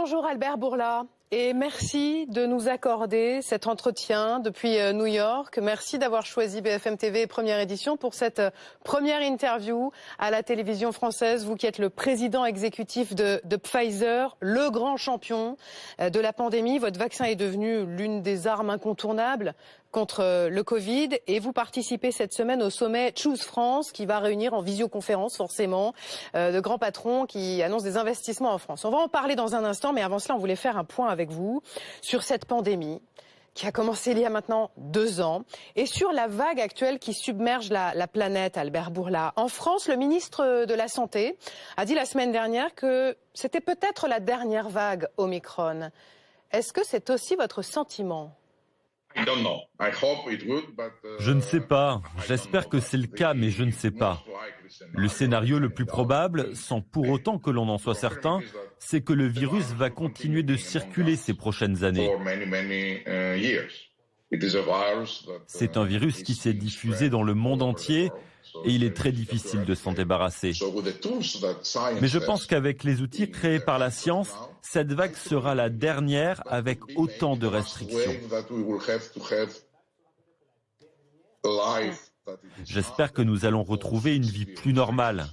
Bonjour Albert Bourla et merci de nous accorder cet entretien depuis New York. Merci d'avoir choisi BFM TV Première Édition pour cette première interview à la télévision française. Vous qui êtes le président exécutif de Pfizer, le grand champion de la pandémie. Votre vaccin est devenu l'une des armes incontournables contre le Covid et vous participez cette semaine au sommet Choose France qui va réunir en visioconférence forcément de grands patrons qui annoncent des investissements en France. On va en parler dans un instant, mais avant cela on voulait faire un point avec vous sur cette pandémie qui a commencé il y a maintenant 2 ans et sur la vague actuelle qui submerge la planète, Albert Bourla. En France, le ministre de la Santé a dit la semaine dernière que c'était peut-être la dernière vague Omicron. Est-ce que c'est aussi votre sentiment ? Je ne sais pas. J'espère que c'est le cas, mais je ne sais pas. Le scénario le plus probable, sans pour autant que l'on en soit certain, c'est que le virus va continuer de circuler ces prochaines années. C'est un virus qui s'est diffusé dans le monde entier et il est très difficile de s'en débarrasser. Mais je pense qu'avec les outils créés par la science, cette vague sera la dernière avec autant de restrictions. J'espère que nous allons retrouver une vie plus normale.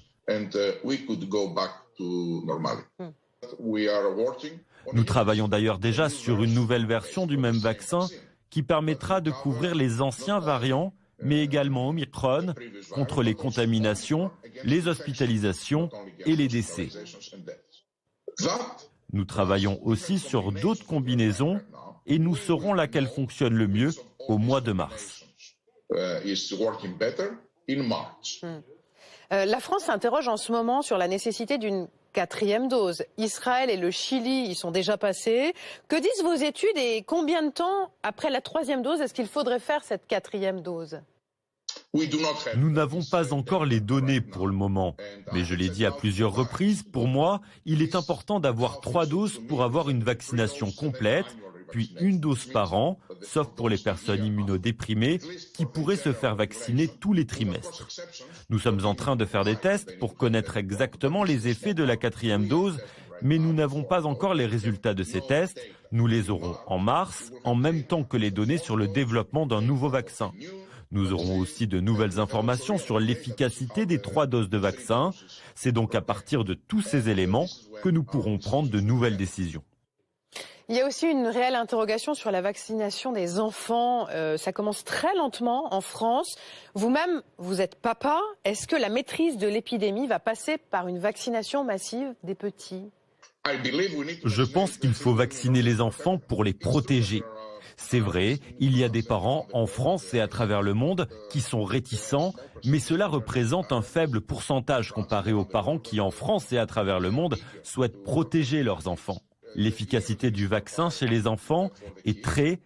Nous travaillons d'ailleurs déjà sur une nouvelle version du même vaccin qui permettra de couvrir les anciens variants, mais également Omicron, contre les contaminations, les hospitalisations et les décès. Nous travaillons aussi sur d'autres combinaisons et nous saurons laquelle fonctionne le mieux au mois de mars. La France s'interroge en ce moment sur la nécessité d'une 4e dose. Israël et le Chili y sont déjà passés. Que disent vos études et combien de temps après la 3e dose est-ce qu'il faudrait faire cette 4e dose ? Nous n'avons pas encore les données pour le moment, mais je l'ai dit à plusieurs reprises, pour moi, il est important d'avoir 3 doses pour avoir une vaccination complète, puis 1 dose par an, sauf pour les personnes immunodéprimées qui pourraient se faire vacciner tous les trimestres. Nous sommes en train de faire des tests pour connaître exactement les effets de la 4e dose, mais nous n'avons pas encore les résultats de ces tests. Nous les aurons en mars, en même temps que les données sur le développement d'un nouveau vaccin. Nous aurons aussi de nouvelles informations sur l'efficacité des 3 doses de vaccin. C'est donc à partir de tous ces éléments que nous pourrons prendre de nouvelles décisions. Il y a aussi une réelle interrogation sur la vaccination des enfants. Ça commence très lentement en France. Vous-même, vous êtes papa. Est-ce que la maîtrise de l'épidémie va passer par une vaccination massive des petits ? Je pense qu'il faut vacciner les enfants pour les protéger. C'est vrai, il y a des parents en France et à travers le monde qui sont réticents, mais cela représente un faible pourcentage comparé aux parents qui en France et à travers le monde souhaitent protéger leurs enfants. L'efficacité du vaccin chez les enfants est très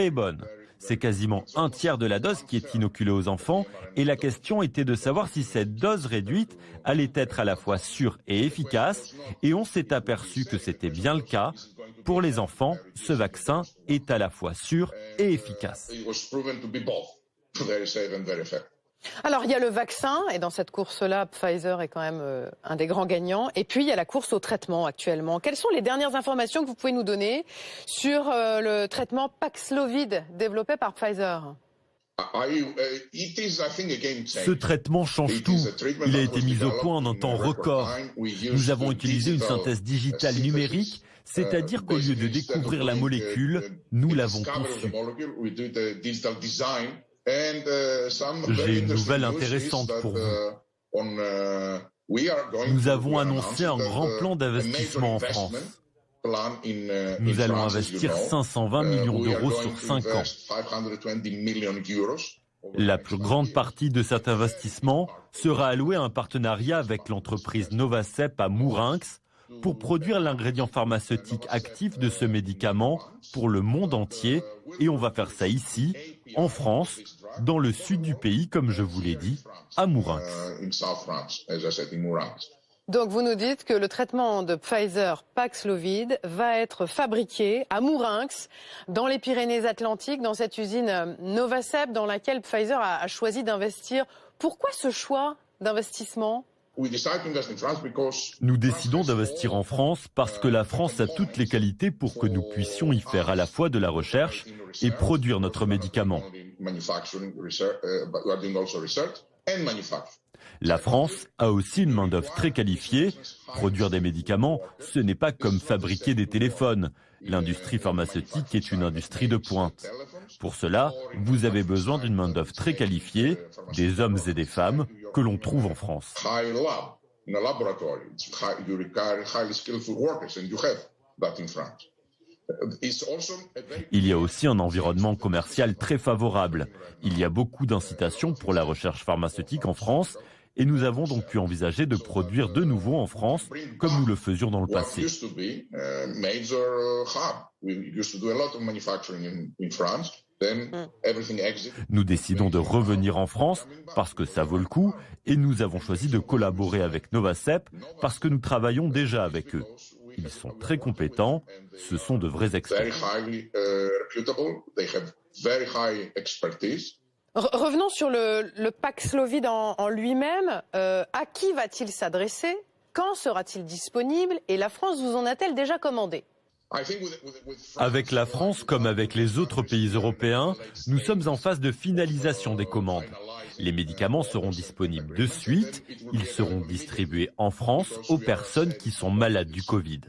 bonne. C'est quasiment 1/3 de la dose qui est inoculée aux enfants et la question était de savoir si cette dose réduite allait être à la fois sûre et efficace et on s'est aperçu que c'était bien le cas. Pour les enfants, ce vaccin est à la fois sûr et efficace. Alors, il y a le vaccin, et dans cette course-là, Pfizer est quand même un des grands gagnants. Et puis, il y a la course au traitement actuellement. Quelles sont les dernières informations que vous pouvez nous donner sur le traitement Paxlovid développé par Pfizer ? Ce traitement change tout. Il a été mis au point en un temps record. Nous avons utilisé une synthèse digitale numérique, c'est-à-dire qu'au lieu de découvrir la molécule, nous l'avons conçue. J'ai une nouvelle intéressante pour vous. Nous avons annoncé un grand plan d'investissement en France. Nous allons investir 520 millions d'euros sur 5 ans. La plus grande partie de cet investissement sera allouée à un partenariat avec l'entreprise Novacep à Mourinx pour produire l'ingrédient pharmaceutique actif de ce médicament pour le monde entier. Et on va faire ça ici, en France, dans le sud du pays, comme je vous l'ai dit, à Mourinx. Donc vous nous dites que le traitement de Pfizer Paxlovid va être fabriqué à Mourinx, dans les Pyrénées-Atlantiques, dans cette usine Novacep dans laquelle Pfizer a choisi d'investir. Pourquoi ce choix d'investissement ? Nous décidons d'investir en France parce que la France a toutes les qualités pour que nous puissions y faire à la fois de la recherche et produire notre médicament. La France a aussi une main-d'œuvre très qualifiée. Produire des médicaments, ce n'est pas comme fabriquer des téléphones. L'industrie pharmaceutique est une industrie de pointe. Pour cela, vous avez besoin d'une main-d'œuvre très qualifiée, des hommes et des femmes que l'on trouve en France. Il y a aussi un environnement commercial très favorable. Il y a beaucoup d'incitations pour la recherche pharmaceutique en France et nous avons donc pu envisager de produire de nouveau en France comme nous le faisions dans le passé. Nous décidons de revenir en France parce que ça vaut le coup et nous avons choisi de collaborer avec Novacep parce que nous travaillons déjà avec eux. Ils sont très compétents, ce sont de vrais experts. Revenons sur le Paxlovid en lui-même. À qui va-t-il s'adresser? Quand sera-t-il disponible? Et la France vous en a-t-elle déjà commandé? Avec la France, comme avec les autres pays européens, nous sommes en phase de finalisation des commandes. Les médicaments seront disponibles de suite. Ils seront distribués en France aux personnes qui sont malades du Covid.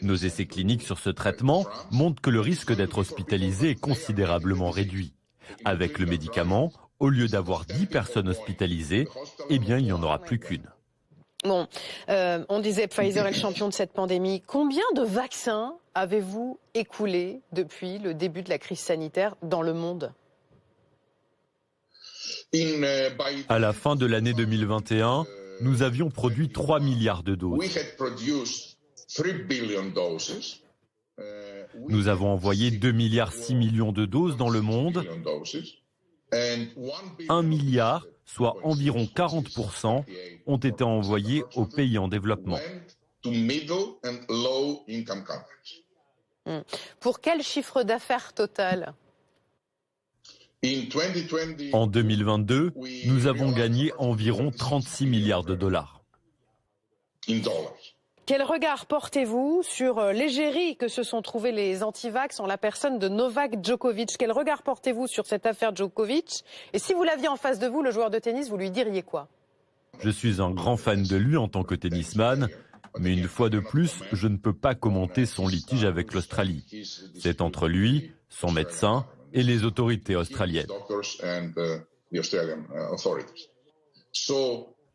Nos essais cliniques sur ce traitement montrent que le risque d'être hospitalisé est considérablement réduit. Avec le médicament, au lieu d'avoir 10 personnes hospitalisées, eh bien, il n'y en aura plus qu'une. Bon, on disait Pfizer est le champion de cette pandémie. Combien de vaccins avez-vous écoulés depuis le début de la crise sanitaire dans le monde? À la fin de l'année 2021, nous avions produit 3 milliards de doses. Nous avons envoyé 2,6 milliards de doses dans le monde. 1 milliard, soit environ 40%, ont été envoyés aux pays en développement. Pour quel chiffre d'affaires total? En 2022, nous avons gagné environ 36 milliards de dollars. Quel regard portez-vous sur l'égérie que se sont trouvés les antivax en la personne de Novak Djokovic? Quel regard portez-vous sur cette affaire Djokovic? Et si vous l'aviez en face de vous, le joueur de tennis, vous lui diriez quoi? Je suis un grand fan de lui en tant que tennisman, mais une fois de plus, je ne peux pas commenter son litige avec l'Australie. C'est entre lui, son médecin et les autorités australiennes.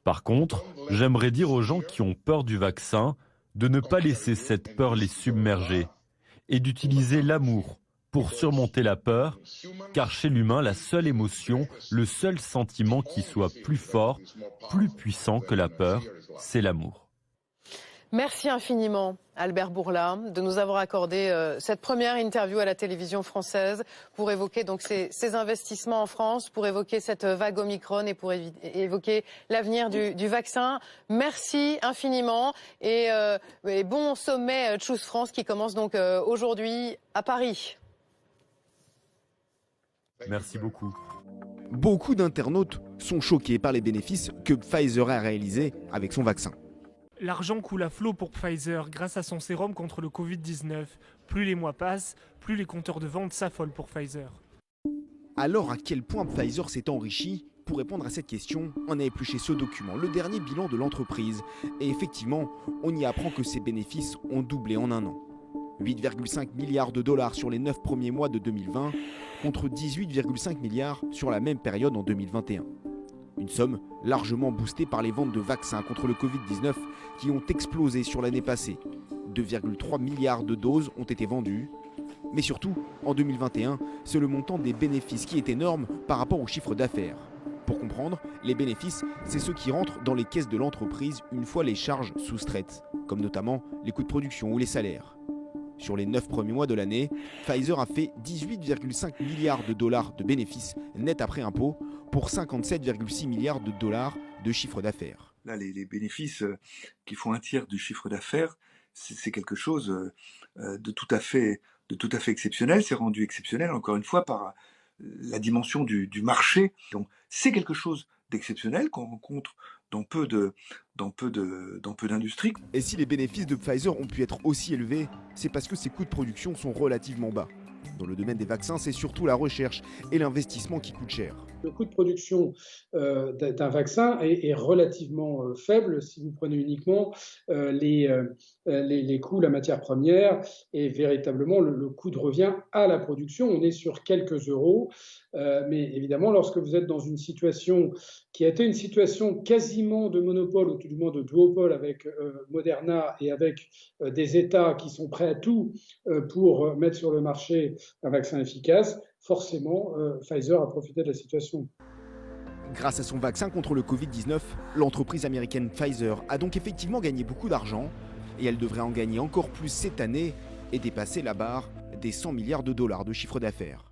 Par contre, j'aimerais dire aux gens qui ont peur du vaccin de ne pas laisser cette peur les submerger et d'utiliser l'amour pour surmonter la peur, car chez l'humain, la seule émotion, le seul sentiment qui soit plus fort, plus puissant que la peur, c'est l'amour. Merci infiniment, Albert Bourla, de nous avoir accordé cette première interview à la télévision française pour évoquer donc ces investissements en France, pour évoquer cette vague Omicron et pour évoquer l'avenir du vaccin. Merci infiniment et bon sommet Choose France qui commence donc aujourd'hui à Paris. Merci beaucoup. Beaucoup d'internautes sont choqués par les bénéfices que Pfizer a réalisés avec son vaccin. L'argent coule à flot pour Pfizer grâce à son sérum contre le Covid-19. Plus les mois passent, plus les compteurs de vente s'affolent pour Pfizer. Alors à quel point Pfizer s'est enrichi? Pour répondre à cette question, on a épluché ce document, le dernier bilan de l'entreprise. Et effectivement, on y apprend que ses bénéfices ont doublé en un an. 8,5 milliards de dollars sur les 9 premiers mois de 2020 contre 18,5 milliards sur la même période en 2021. Une somme largement boostée par les ventes de vaccins contre le Covid-19 qui ont explosé sur l'année passée. 2,3 milliards de doses ont été vendues. Mais surtout, en 2021, c'est le montant des bénéfices qui est énorme par rapport au chiffre d'affaires. Pour comprendre, les bénéfices, c'est ceux qui rentrent dans les caisses de l'entreprise une fois les charges soustraites, comme notamment les coûts de production ou les salaires. Sur les 9 premiers mois de l'année, Pfizer a fait 18,5 milliards de dollars de bénéfices nets après impôts pour 57,6 milliards de dollars de chiffre d'affaires. Là, les bénéfices qui font un tiers du chiffre d'affaires, c'est quelque chose de tout à fait exceptionnel. C'est rendu exceptionnel, encore une fois, par la dimension du marché. Donc, c'est quelque chose d'exceptionnel qu'on rencontre d'industries. Et si les bénéfices de Pfizer ont pu être aussi élevés, c'est parce que ses coûts de production sont relativement bas. Dans le domaine des vaccins, c'est surtout la recherche et l'investissement qui coûtent cher. Le coût de production d'un vaccin est relativement faible si vous prenez uniquement les coûts, la matière première et véritablement le coût de revient à la production. On est sur quelques euros, mais évidemment, lorsque vous êtes dans une situation qui a été une situation quasiment de monopole, ou tout du moins de duopole avec Moderna et avec des États qui sont prêts à tout pour mettre sur le marché un vaccin efficace, forcément, Pfizer a profité de la situation. Grâce à son vaccin contre le Covid-19, l'entreprise américaine Pfizer a donc effectivement gagné beaucoup d'argent et elle devrait en gagner encore plus cette année et dépasser la barre des 100 milliards de dollars de chiffre d'affaires.